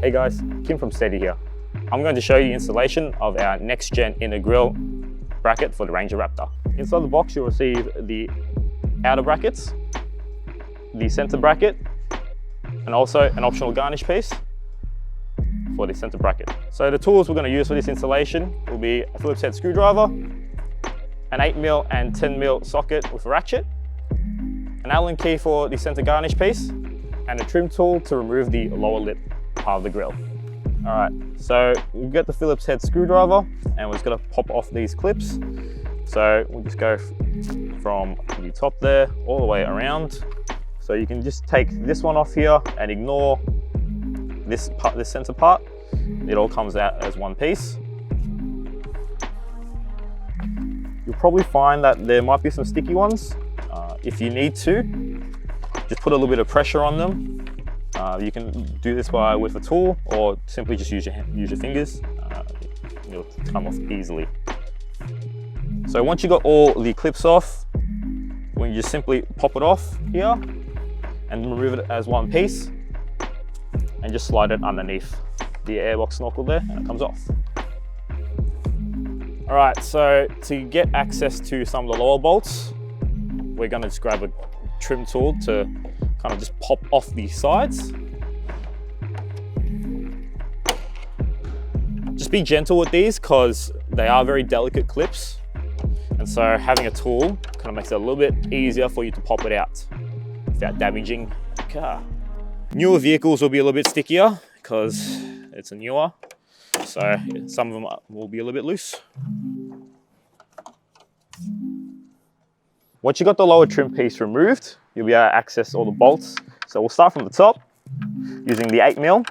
Hey guys, Kim from STEDI here. I'm going to show you installation of our next gen inner grille bracket for the Ranger Raptor. Inside the box you'll receive the outer brackets, the center bracket, and also an optional garnish piece for the center bracket. So the tools we're going to use for this installation will be a Phillips head screwdriver, an 8mm and 10mm socket with a ratchet, an Allen key for the center garnish piece, and a trim tool to remove the lower lip of the grill. All right, so we'll get the Phillips head screwdriver and we're just gonna pop off these clips. So we'll just go from the top there all the way around. So you can just take this one off here and ignore this part, this center part. It all comes out as one piece. You'll probably find that there might be some sticky ones. If you need to, just put a little bit of pressure on them. You can do this with a tool or simply just use your fingers. It'll come off easily. So once you got all the clips off, we just simply pop it off here and remove it as one piece and just slide it underneath the airbox snorkel there and it comes off. All right, so to get access to some of the lower bolts, we're gonna just grab a trim tool to kind of just pop off the sides. Just be gentle with these because they are very delicate clips. And so having a tool kind of makes it a little bit easier for you to pop it out without damaging the car. Newer vehicles will be a little bit stickier because it's a newer. So some of them will be a little bit loose. Once you got the lower trim piece removed, you'll be able to access all the bolts. So we'll start from the top using the 8mm.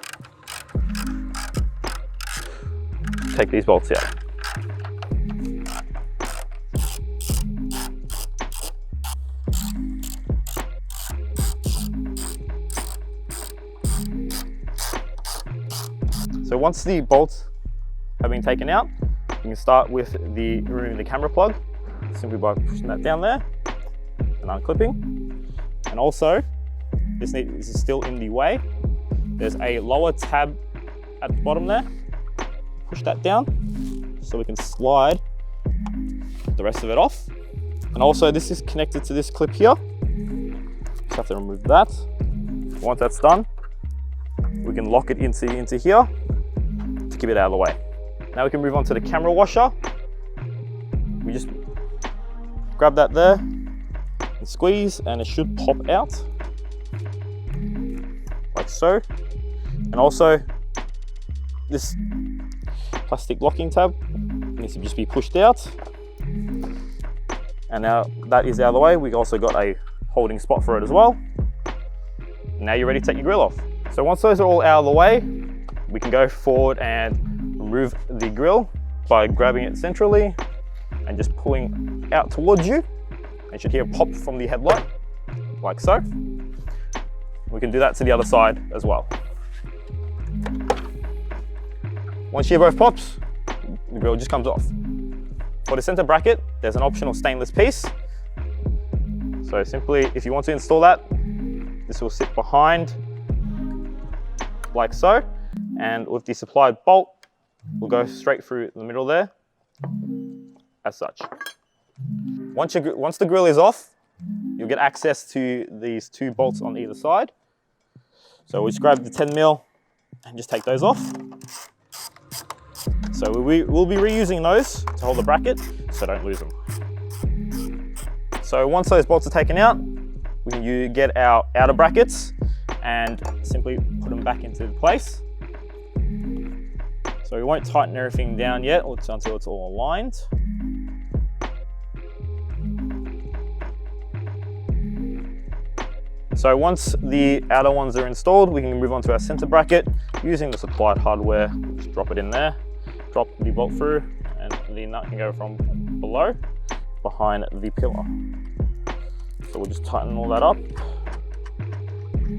Take these bolts out. So once the bolts have been taken out, you can start with removing the camera plug simply by pushing that down there and unclipping. And also, this is still in the way. There's a lower tab at the bottom there. Push that down so we can slide the rest of it off. And also this is connected to this clip here. Just have to remove that. Once that's done, we can lock it into here to keep it out of the way. Now we can move on to the camera washer. We just grab that there and squeeze and it should pop out like so. And also this plastic locking tab needs to just be pushed out. And now that is out of the way, we also got a holding spot for it as well. Now you're ready to take your grill off. So once those are all out of the way, we can go forward and remove the grill by grabbing it centrally and just pulling out towards you. And you should hear a pop from the headlight, like so. We can do that to the other side as well. Once you hear both pops, the grill just comes off. For the center bracket, there's an optional stainless piece. So simply, if you want to install that, this will sit behind like so. And with the supplied bolt, we'll go straight through the middle there, as such. Once the grill is off, you'll get access to these two bolts on either side. So we'll just grab the 10mm and just take those off. So we'll be reusing those to hold the bracket, so don't lose them. So once those bolts are taken out, we can get our outer brackets and simply put them back into place. So we won't tighten everything down yet until it's all aligned. So once the outer ones are installed, we can move on to our center bracket using the supplied hardware. Just drop it in there, drop the bolt through, and the nut can go from below, behind the pillar. So we'll just tighten all that up.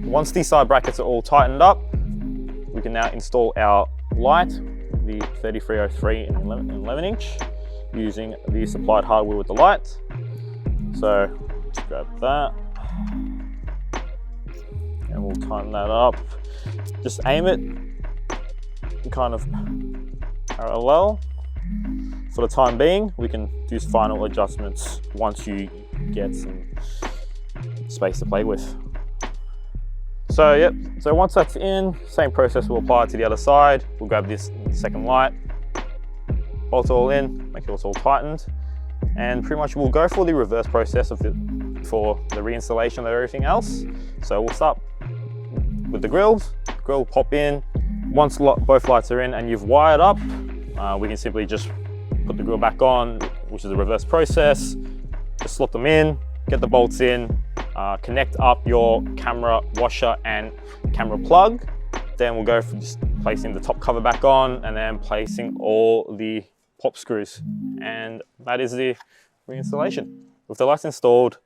Once these side brackets are all tightened up, we can now install our light, the 3303 in 11-inch, using the supplied hardware with the light. So just grab that and we'll tighten that up. Just aim it kind of parallel. For the time being, we can do final adjustments once you get some space to play with. So yep, so once that's in, same process will apply to the other side. We'll grab this second light, bolt it all in, make sure it's all tightened, and pretty much we'll go for the reverse process of for the reinstallation of everything else. So we'll start with the grills. Grill pop in. Once both lights are in and you've wired up, we can simply just put the grill back on, which is the reverse process. Just slot them in, get the bolts in, connect up your camera washer and camera plug. Then we'll go for just placing the top cover back on and then placing all the pop screws. And that is the reinstallation. With the lights installed,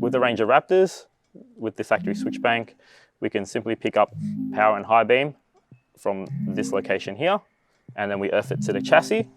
with the Ranger Raptors, with the factory switch bank, we can simply pick up power and high beam from this location here, and then we earth it to the chassis.